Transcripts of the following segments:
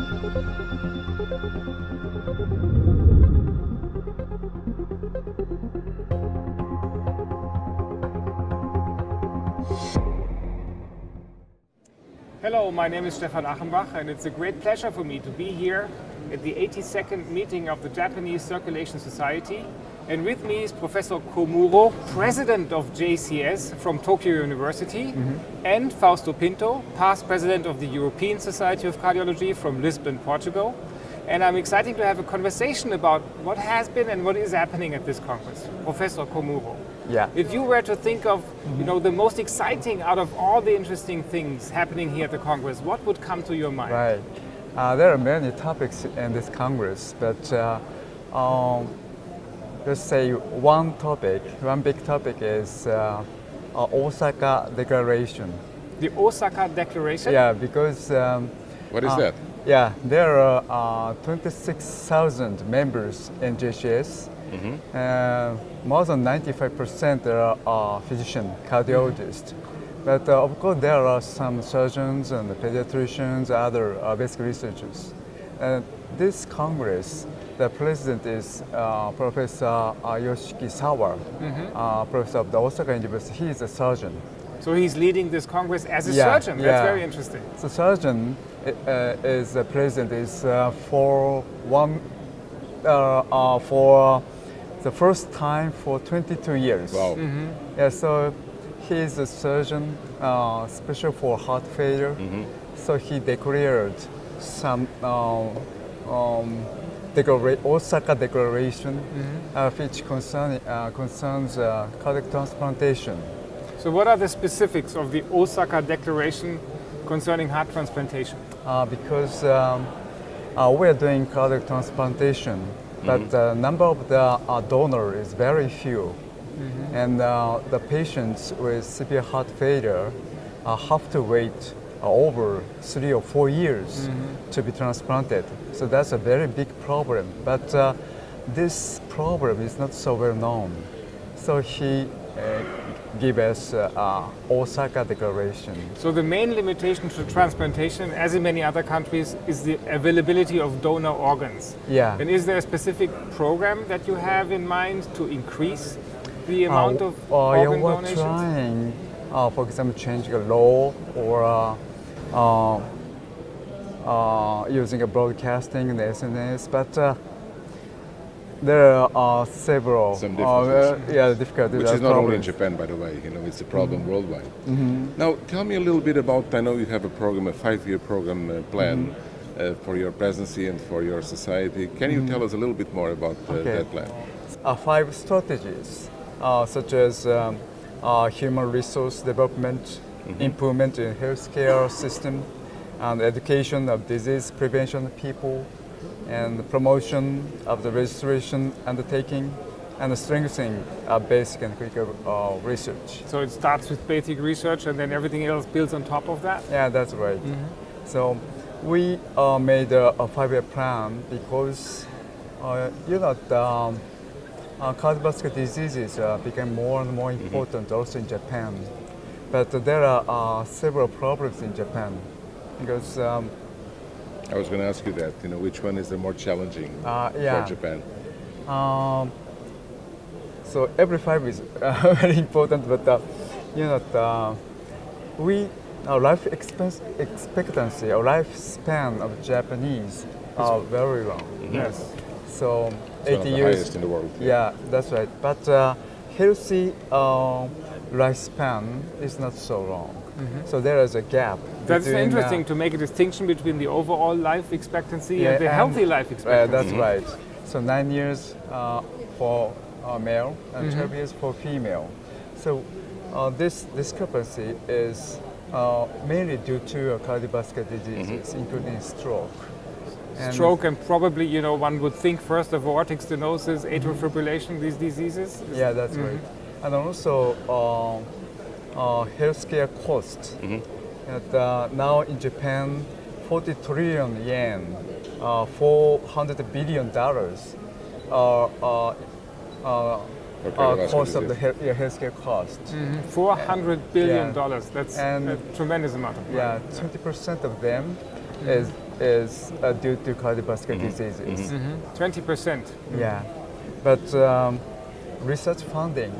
Hello, my name is Stefan Achenbach, and it's a great pleasure for me to be here at the 82nd meeting of the Japanese Circulation Society. And with me is Professor Komuro, president of JCS from Tokyo University, and Fausto Pinto, past president of the European Society of Cardiology from Lisbon, Portugal. And I'm excited to have a conversation about what has been and what is happening at this Congress. Professor Komuro. Yeah. If you were to think of, the most exciting out of all the interesting things happening here at the Congress, what would come to your mind? Right. There are many topics in this Congress, but let's say one big topic is Osaka Declaration. The Osaka Declaration? Yeah, because what is that? Yeah, there are 26,000 members in JCS. More than 95% are physicians, cardiologists. But of course, there are some surgeons and pediatricians, other basic researchers. This Congress, the president is Professor Yoshiki Sawa, professor of the Osaka University. He is a surgeon. So he's leading this Congress as a Yeah, surgeon. yeah. That's very interesting. So surgeon is the president is for the first time for 22 years. Wow. Yeah, so he's a surgeon, special for heart failure. So he declared some Osaka Declaration, which concerns cardiac transplantation. So what are the specifics of the Osaka Declaration concerning heart transplantation? Because we are doing cardiac transplantation, but the number of the donor is very few. And the patients with severe heart failure have to wait over 3 or 4 years to be transplanted. So that's a very big problem. But this problem is not so well known. So he gave us Osaka Declaration. So the main limitation to transplantation, as in many other countries, is the availability of donor organs. Yeah. And is there a specific program that you have in mind to increase the amount of organ we're donations? trying, for example, changing a law or using a broadcasting in the SNS, but there are several Some difficulties. difficulties. Which is not only in Japan, by the way. It's a problem worldwide. Now, tell me a little bit about. I know you have a program, a 5-year program plan for your presidency and for your society. Can you tell us a little bit more about that plan? 5 strategies, such as human resource development, improvement in healthcare system, and education of disease prevention of people, and the promotion of the registration undertaking, and the strengthening of basic and clinical research. So it starts with basic research and then everything else builds on top of that? Yeah, that's right. So we made a 5-year plan because, cardiovascular diseases became more and more important also in Japan. But there are several problems in Japan because I was going to ask you that. Which one is the more challenging for Japan? So every 5 is very important, but our life expectancy, our lifespan of Japanese are very long. Yes. So It's 80 one of the years. highest in the world. Yeah, that's right. But healthy lifespan is not so long. So there is a gap. That's between, interesting to make a distinction between the overall life expectancy and the healthy life expectancy. That's right. So 9 years for male and 12 years for female. So this discrepancy is mainly due to cardiovascular diseases, including stroke. Stroke and probably, one would think first of aortic stenosis, atrial fibrillation, these diseases? Yeah, that's right. And also healthcare cost. And, now in Japan, 40 trillion yen, $400 billion cost of the healthcare cost. $400 billion. That's And a tremendous amount of money. Yeah, 20% of them is is due to cardiovascular diseases. 20%. Yeah, but research funding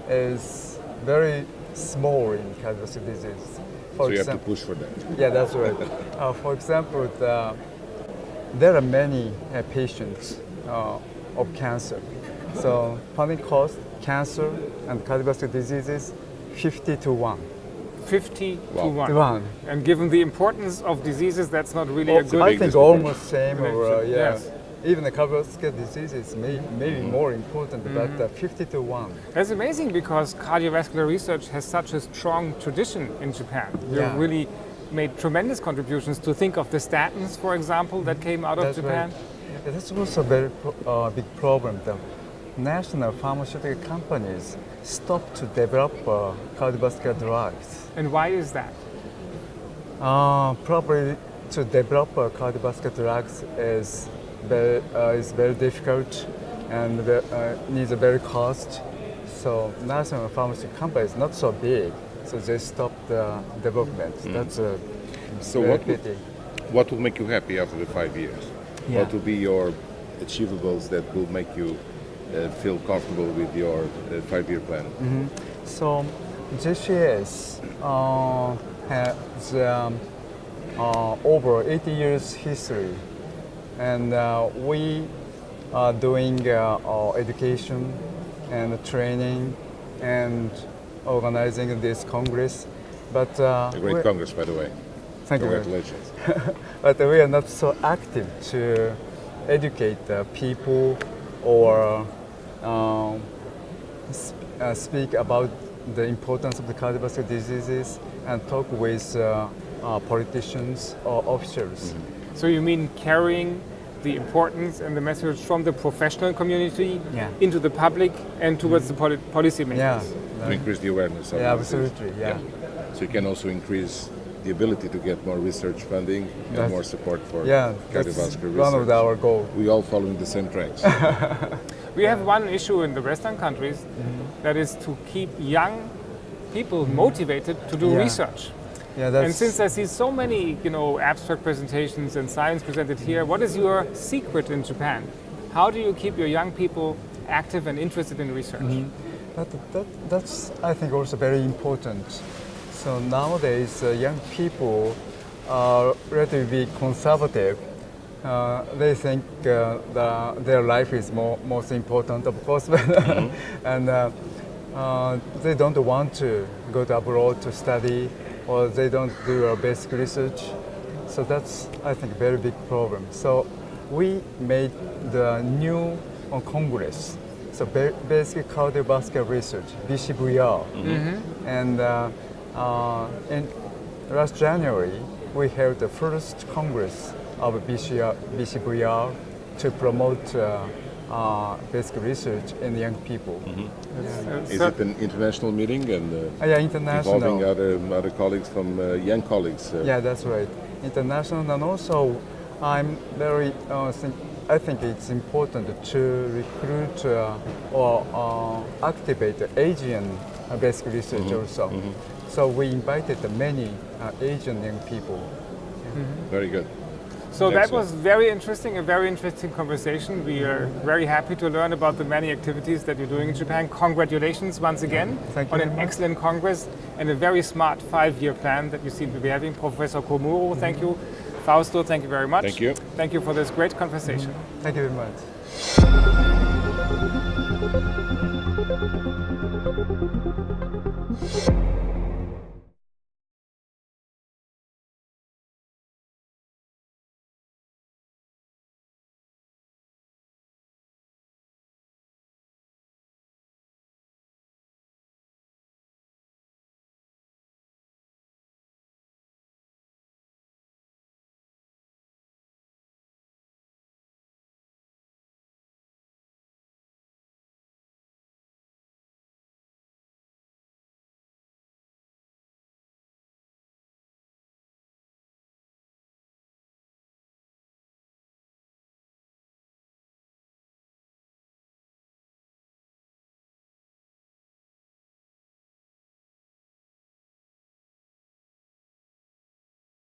is very small in cardiovascular disease. So you have to push for that. Yeah, that's right. For example, there are many patients of cancer. So funding cost, cancer and cardiovascular diseases, 50 to 1. 50 Wow. to 1. To 1. And given the importance of diseases, that's not really a good... I big think disproportion. almost same, or yeah. Yes. Even the cardiovascular diseases may be more important, but 50 to 1. That's amazing because cardiovascular research has such a strong tradition in Japan. Yeah. You've really made tremendous contributions to think of the statins, for example, that came out of That's Japan. right. Yeah, that's also a very big problem. The national pharmaceutical companies stopped to develop cardiovascular drugs. And why is that? Probably to develop cardiovascular drugs is very difficult and needs a very cost. So national pharmaceutical company is not so big, so they stopped the development. That's a So very what pity. what will make you happy after the 5 years? Yeah. What will be your achievables that will make you feel comfortable with your 5-year plan? So JCS has over 80 years history, and we are doing education and training and organizing this congress. But A great congress, by the way. thank you. Congratulations. But we are not so active to educate people or speak about the importance of the cardiovascular diseases and talk with politicians or officials. So you mean carrying the importance and the message from the professional community Yeah. into the public and towards the policymakers? Yeah, To increase the awareness of yeah, this. absolutely. Yeah. So you can also increase the ability to get more research funding and That's- more support for Yeah, that's cardiovascular one research. of our goals. We all following the same tracks. We have one issue in the Western countries, that is to keep young people motivated to do Yeah. research. Yeah, that's And since I see so many, abstract presentations and science presented here, what is your secret in Japan? How do you keep your young people active and interested in research? That's I think also very important. So nowadays, young people are relatively conservative. They think their life is most important, of course, and they don't want to go to abroad to study, or they don't do basic research. So that's, I think, a very big problem. So we made the new congress, so basic cardiovascular research, BCVR. And in last January, we held the first congress of BCVR to promote basic research in young people. Is it an international meeting and Yeah, international. involving other colleagues from young colleagues? Yeah, that's right. International, and also I'm very I think it's important to recruit or activate Asian basic research also. So we invited many Asian young people. Very good. So that Excellent. was very interesting, a very interesting conversation. We are very happy to learn about the many activities that you're doing in Japan. Congratulations once again Thank you on very an much. excellent congress and a very smart 5-year plan that you seem to be having. Professor Komuro, thank you. Fausto, thank you very much. Thank you. Thank you for this great conversation. Thank you very much.